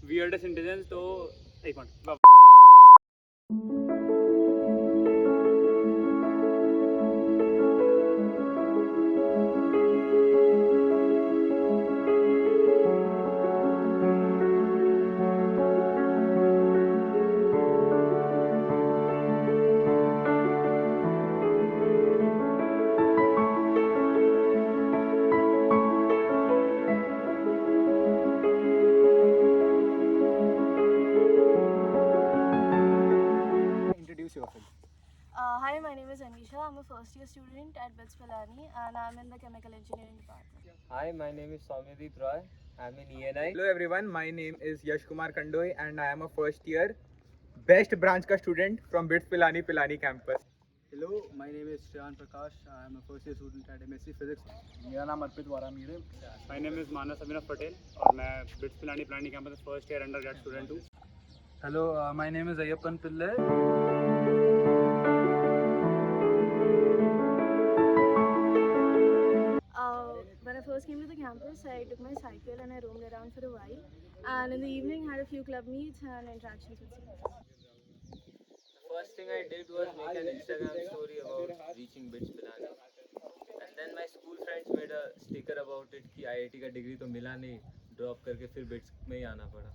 Weirdest intelligence तो एक minute Introduce yourself. Hi, my name is Anisha. I'm a first year student at BITS Pilani and I'm in the chemical engineering department. Hi, my name is Soumyadeep Roy. I'm in ENI. Hello everyone, my name is Yash Kumar Kandoi and I am a first year best branch ka student from BITS Pilani campus. Hello, my name is Shreyan Prakash. I am a first year student at MSc Physics. मेरा नाम अर्पित वारामीर है. My name is मानस अभिनव पटेल और मैं bits Pilani Pilani campus first year under grade student हूँ. Hello, my name is Ayyappan Pillai. When I first came to the campus, I took my cycle and I roamed around for a while. And in the evening, had a few club meets and interactions with seniors. The first thing I did was make an Instagram story about reaching BITS Pilani. And then my school friends made a sticker about it कि IIT का degree तो मिला नहीं, drop करके फिर BITS में ही आना पड़ा.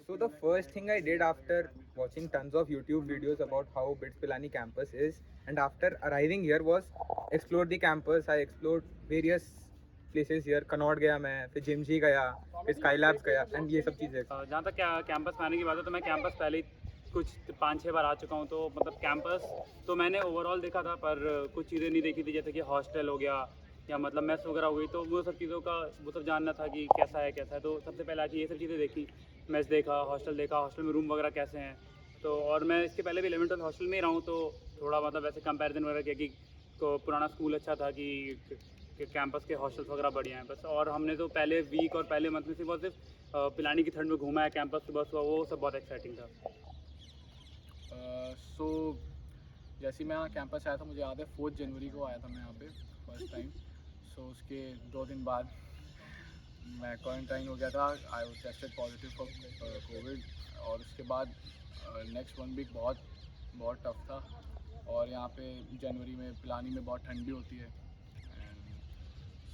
So the first thing I did after watching tons of YouTube videos about how BITS Pilani campus is and after arriving here was explore the campus. I explored various places here. Connaught गया मैं, फिर जिमजी गया, फिर स्काईलैब्स गया and ये सब चीज़ें. जहाँ तक कैंपस में आने की बात है तो मैं कैंपस पहले ही कुछ 5-6 बार आ चुका हूँ. तो मतलब कैंपस तो मैंने ओवरऑल देखा था पर कुछ चीज़ें नहीं देखी थी, जैसे कि हॉस्टल हो गया या मतलब मेस वगैरह हो गई. तो वो सब चीज़ों का वो सब जानना था कि कैसा है. तो सबसे पहले आके ये सब चीज़ें देखी. मेस देखा, हॉस्टल में रूम वगैरह कैसे हैं. तो और मैं इसके पहले भी 11th हॉस्टल में ही रहा हूँ, तो थोड़ा मतलब वैसे कंपैरिजन वगैरह किया कि तो पुराना स्कूल अच्छा था कि कैंपस के हॉस्टल्स वगैरह बढ़िया हैं बस. और हमने तो पहले वीक और पहले मंथ में सिर्फ पिलानी की ठंड में घूमा है, कैंपस सुबह सुबह, वो सब बहुत एक्साइटिंग था. So, जैसे मैं यहाँ कैंपस आया था, मुझे याद है 4 जनवरी को आया था मैं यहाँ पे फर्स्ट टाइम. सो उसके 2 दिन बाद मैं क्वारंटाइन हो गया था. I was tested positive for Covid. और उसके बाद नेक्स्ट 1 वीक बहुत टफ था. और यहाँ पे जनवरी में पिलानी में बहुत ठंडी होती है.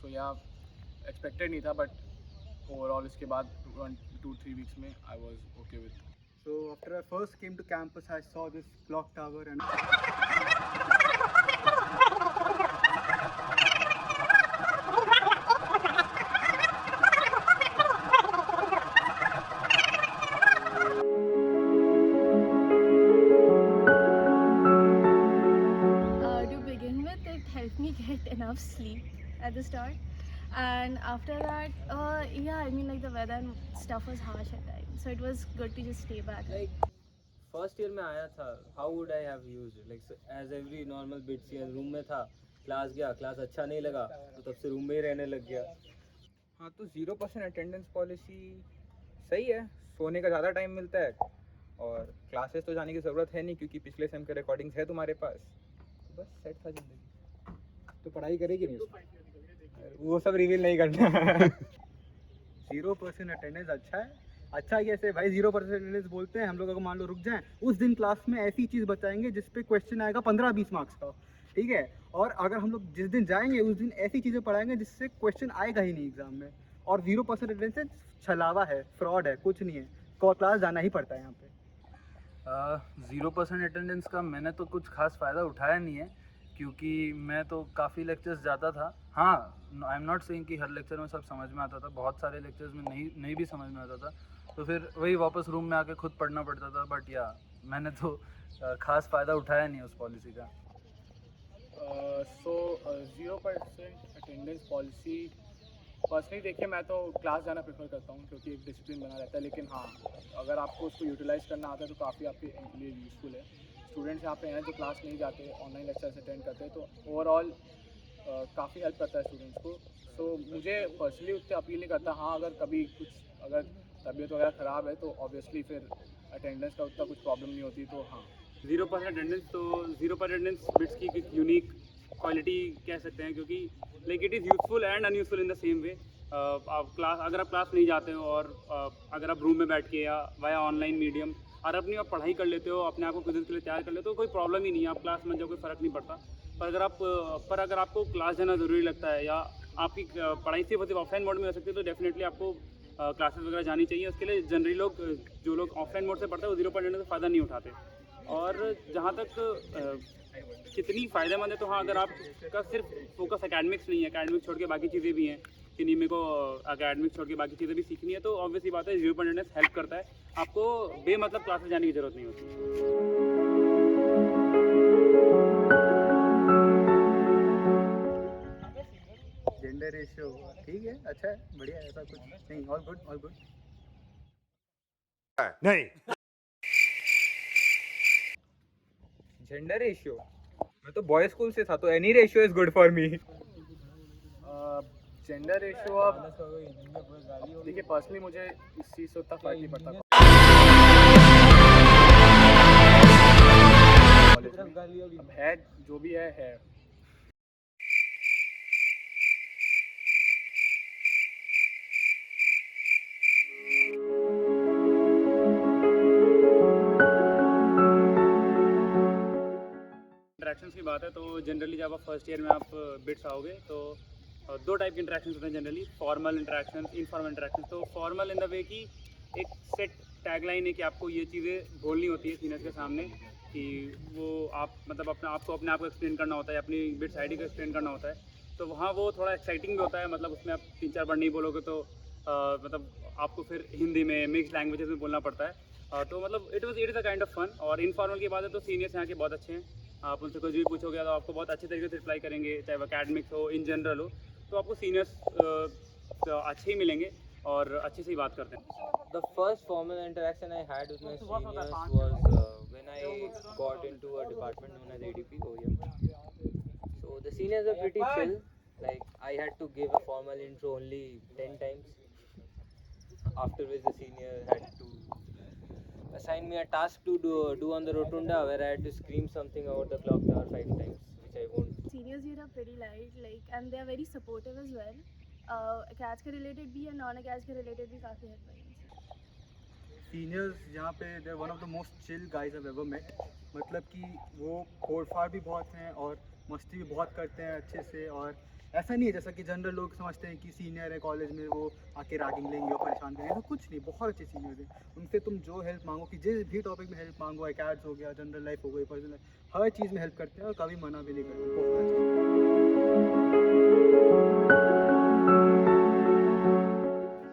सो यहाँ एक्सपेक्टेड नहीं था, बट ओवरऑल इसके बाद 1-2-3 वीक्स में I was okay with. So after I first came to campus, I saw this clock tower and To begin with, it helped me get enough sleep at the start. And after that, yeah, I mean like the weather and stuff was harsh at times. So it was good to just stay back. Like first year में आया था, how would I have used it. Like as every normal BITSian room में था, class गया, class अच्छा नहीं लगा तो तब से रूम में ही रहने लग गया. हाँ, तो 0% अटेंडेंस पॉलिसी सही है. सोने का ज़्यादा टाइम मिलता है और क्लासेस तो जाने की ज़रूरत है नहीं क्योंकि पिछले सेम के रिकॉर्डिंग्स है तुम्हारे पास. तो बस सेट था ज़िंदगी. तो पढ़ाई करेगी नहीं. वो सब रिवील नहीं करना. 0% अटेंडेंस अच्छा कैसे भाई. 0% अटेंडेंस बोलते हैं हम लोग. अगर मान लो रुक जाएं उस दिन क्लास में ऐसी चीज़ बताएंगे जिस पे क्वेश्चन आएगा 15-20 मार्क्स का, ठीक है. और अगर हम लोग जिस दिन जाएंगे उस दिन ऐसी चीज़ें पढ़ाएंगे जिससे क्वेश्चन आएगा ही नहीं एग्जाम में. और 0% अटेंडेंस छलावा है, फ्रॉड है, कुछ नहीं है. क्लास जाना ही पड़ता है यहाँ पे. 0% अटेंडेंस का मैंने तो कुछ खास फ़ायदा उठाया नहीं है, क्योंकि मैं तो काफ़ी लेक्चर्स जाता था. हाँ, आई एम नॉट सेइंग कि हर लेक्चर में सब समझ में आता था. बहुत सारे लेक्चर्स में नहीं भी समझ में आता था, तो फिर वही वापस रूम में आके खुद पढ़ना पड़ता था. बट या मैंने तो खास फ़ायदा उठाया नहीं उस पॉलिसी का. सो 0% अटेंडेंस पॉलिसी पर्सनली देखिए मैं तो क्लास जाना प्रेफर करता हूँ क्योंकि एक डिसिप्लिन बना रहता है. लेकिन हाँ, अगर आपको उसको यूटिलाइज़ करना आता है तो काफ़ी आपके लिए यूज़फुल है. स्टूडेंट्स यहाँ पे हैं जो क्लास नहीं जाते, ऑनलाइन लेक्चर्स अटेंड करते हैं, तो ओवरऑल काफ़ी हेल्प करता है स्टूडेंट्स को. सो मुझे पर्सनली उतने अपील नहीं करता. हाँ, अगर कभी अगर तबीयत वगैरह ख़राब है तो ऑब्वियसली फिर अटेंडेंस का उतना कुछ प्रॉब्लम नहीं होती. तो हाँ, 0% अटेंडेंस तो 0% अटेंडेंस बिट्स की एक यूनिक क्वालिटी कह सकते हैं क्योंकि like it is useful and unuseful in the same way. अगर आप क्लास नहीं जाते हो और अगर आप रूम में बैठ के या वाया ऑनलाइन मीडियम और अपनी आप पढ़ाई कर लेते हो, अपने आप को क्विज़ के लिए तैयार कर लेते हो, कोई प्रॉब्लम ही नहीं है, आप क्लास में जाओ कोई फ़र्क नहीं पड़ता। पर अगर आपको क्लास जाना ज़रूरी लगता है या आपकी पढ़ाई सिर्फ ऑफलाइन मोड में हो सकती है, तो डेफिनेटली आपको क्लासेस वगैरह जानी चाहिए। उसके लिए जनरली लोग जो लोग ऑफलाइन मोड से पढ़ते हैं वो 0.8 से फ़ायदा नहीं उठाते। और जहाँ तक कितनी फ़ायदेमंद है, तो हाँ, अगर आपका सिर्फ फोकस एकेडमिक्स नहीं है, एकेडमिक्स छोड़ के बाकी चीज़ें भी हैं कि नहीं मेरे को एकेडमिक्स छोड़ के बाकी चीज़ें भी सीखनी है, तो ऑब्वियसली बात है 0.8 हेल्प करता है। आपको बेमतलब क्लासेस जाने की ज़रूरत नहीं होती। जेंडर रेशियो ठीक है, अच्छा है, बढ़िया है, ऐसा कुछ नहीं, ऑल गुड ऑल गुड। नहीं। जेंडर रेशियो, मैं तो बॉय स्कूल से था, तो any ratio is good for me. Gender ratio अब देखिए, पर्सनली मुझे इस चीज़ से उतना फर्क नहीं पड़ता कॉलेज में। अब है जो भी है। इंटरेक्शंस की बात है तो जनरली जब आप फर्स्ट ईयर में आप बिट्स आओगे तो दो टाइप के इंटरेक्शंस होते हैं generally, formal interaction, informal interaction. तो फॉर्मल इन द वे कि एक सेट टैगलाइन है कि आपको ये चीज़ें बोलनी होती है सीनियर्स के सामने कि वो आप मतलब अपने आप को एक्सप्लेन करना होता है, अपनी बिट्स आईडी को एक्सप्लेन करना होता है। तो वहाँ वो थोड़ा एक्साइटिंग भी होता है, मतलब उसमें आप 3-4 बार नहीं बोलोगे तो मतलब आपको फिर हिंदी में मिक्स लैंग्वेजेस में बोलना पड़ता है। तो मतलब it is a kind of fun. और इनफॉर्मल की बात है तो सीनियर्स यहाँ के बहुत अच्छे हैं, आप उनसे कुछ भी पूछोगे तो आपको बहुत अच्छे तरीके से रिप्लाई करेंगे, चाहे वो अकेडमिक्स हो, इन जनरल हो। तो आपको सीनियर्स अच्छे ही मिलेंगे और अच्छे से ही बात करते हैं। The first formal interaction I had with my seniors was when I got into a department known as ADP OEM. So the seniors were pretty chill. Like I had to give a formal intro only 10 times. After which the senior had to assign me a task to do on the rotunda where I had to scream something over the clock tower 5 times, which I won't. Seniors here are pretty light, like, and they are very supportive as well. Academics के related भी and non-academics के related भी काफ़ी help करेंगे। Seniors यहाँ पे they one of the most chill guys I ever met. मतलब कि वो फोड़ भी बहुत हैं और मस्ती भी बहुत करते हैं अच्छे से। और ऐसा नहीं है जैसा कि जनरल लोग समझते हैं कि सीनियर है कॉलेज में वो आके रैगिंग लेंगे और परेशान करेंगे, तो कुछ नहीं, बहुत अच्छे सीनियर हैं। उनसे तुम जो हेल्प मांगो, कि जिस भी टॉपिक में हेल्प मांगो, एकेड्स हो गया, जनरल लाइफ हो गई, पर्सनल लाइफ, हर चीज़ में हेल्प करते हैं और कभी मना भी नहीं करते, बहुत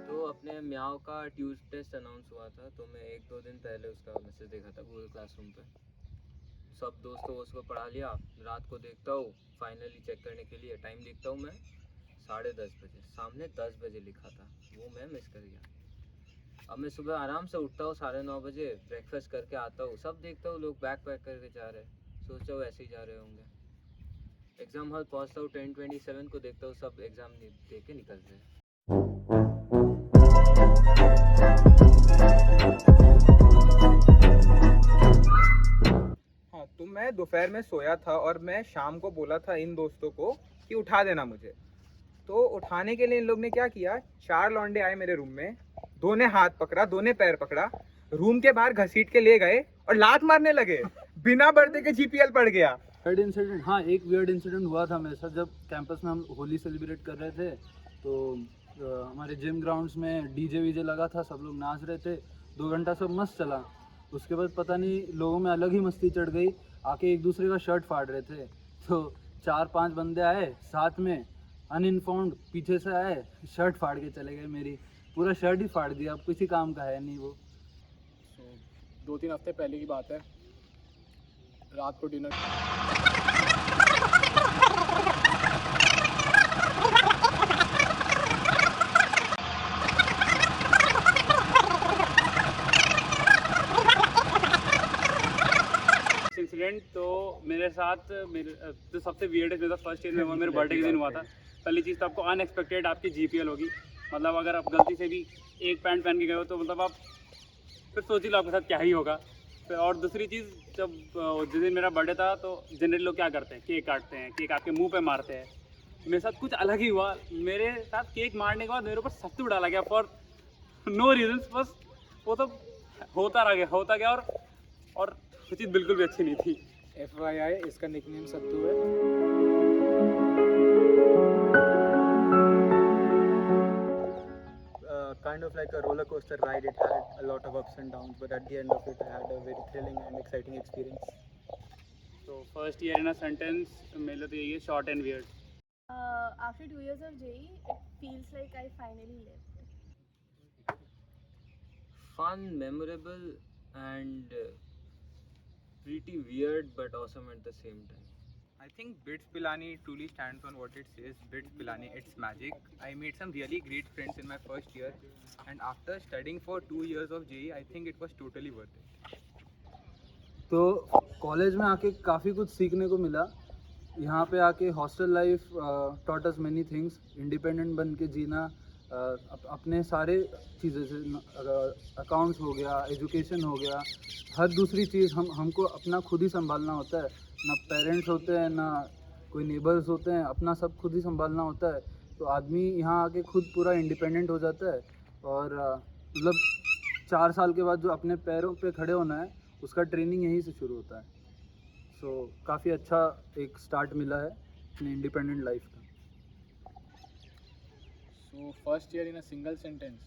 तो अपने म्याओ का ट्यूज टेस्ट अनाउंस हुआ था, तो मैं 1-2 दिन पहले उसका मैसेज देखा था गूगल क्लासरूम पे। सब दोस्तों उसको पढ़ा लिया, रात को देखता हूँ फाइनली चेक करने के लिए, टाइम देखता हूँ मैं 10:30 बजे, सामने 10 बजे लिखा था, वो मैं मिस कर गया। अब मैं सुबह आराम से उठता हूँ 9:30 बजे, ब्रेकफास्ट करके आता हूँ, सब देखता हूँ लोग बैग पैक करके जा रहे हैं, सोचता हूँ ऐसे ही जा रहे होंगे। एग्ज़ाम हॉल पहुँचता हूँ 10:27 को, देखता हूँ सब एग्ज़ाम दे के निकल रहे हैं। हाँ, तो मैं दोपहर में सोया था और मैं शाम को बोला था इन दोस्तों को कि उठा देना मुझे। तो उठाने के लिए इन लोग ने क्या किया, 4 लौंडे आए मेरे रूम में, 2 ने हाथ पकड़ा, 2 ने पैर पकड़ा, रूम के बाहर घसीट के ले गए और लात मारने लगे। बिना बर्थडे के जीपीएल पड़ गया। थर्ड इंसिडेंट, हाँ, एक वियर्ड इंसिडेंट हुआ था मेरे साथ जब कैंपस में हम होली सेलिब्रेट कर रहे थे। तो हमारे जिम ग्राउंड्स में डीजे वीजे लगा था, सब लोग नाच रहे थे, 2 घंटा सब मस्त चला। उसके बाद पता नहीं लोगों में अलग ही मस्ती चढ़ गई, आके एक दूसरे का शर्ट फाड़ रहे थे। तो 4-5 बंदे आए साथ में, अनइन्फॉर्म्ड, पीछे से आए, शर्ट फाड़ के चले गए, मेरी पूरा शर्ट ही फाड़ दिया। अब किसी काम का है नहीं वो। 2-3 हफ्ते पहले की बात है, रात को डिनर इंसिडेंट तो मेरे साथ तो सबसे वियर्डेस्ट मेरा फर्स्ट ईयर में वो मेरे बर्थडे के दिन हुआ था। पहली चीज़ तो आपको अनएक्सपेक्टेड आपकी जीपीएल होगी, मतलब अगर आप गलती से भी एक पैंट पहन के गए हो तो मतलब आप फिर सोच ही लो आपके साथ क्या ही होगा। फिर और दूसरी चीज़, जब जिस दिन मेरा बर्थडे था तो जनरली लोग क्या करते हैं, केक काटते हैं, केक आपके मुंह पे मारते हैं। मेरे साथ कुछ अलग ही हुआ। मेरे साथ केक मारने के बाद मेरे ऊपर सत्तू डाला गया फॉर नो रीजंस, बस वो तो होता गया और वो चीज़ बिल्कुल भी अच्छी नहीं थी। FYI, इसका निकनेम सत्तू है। Kind of like a roller coaster ride. It had a lot of ups and downs, but at the end of it, I had a very thrilling and exciting experience. तो first year in a sentence मेरे लिए तो यही है, short and weird. After 2 years of JEE, it feels like I finally lived. Fun, memorable, and pretty weird, but awesome at the same time. I think BITS Pilani truly stands on what it says. BITS Pilani, it's magic. I made some really great friends in my first year, and after studying for 2 years of JEE, I think it was totally worth it. तो college में आके काफ़ी कुछ सीखने को मिला। यहाँ पे आके hostel life taught us many things. Independent बन के जीना, अपने सारे चीज़ें से अकाउंट्स हो गया, एजुकेशन हो गया, हर दूसरी चीज़ हमको अपना खुद ही संभालना होता है। ना पेरेंट्स होते हैं, ना कोई नेबर्स होते हैं, अपना सब खुद ही संभालना होता है। तो आदमी यहाँ आके खुद पूरा इंडिपेंडेंट हो जाता है और मतलब 4 साल के बाद जो अपने पैरों पे खड़े होना है उसका ट्रेनिंग यहीं से शुरू होता है। सो काफ़ी अच्छा एक स्टार्ट मिला है अपने इंडिपेंडेंट लाइफ का। So first year in a single sentence.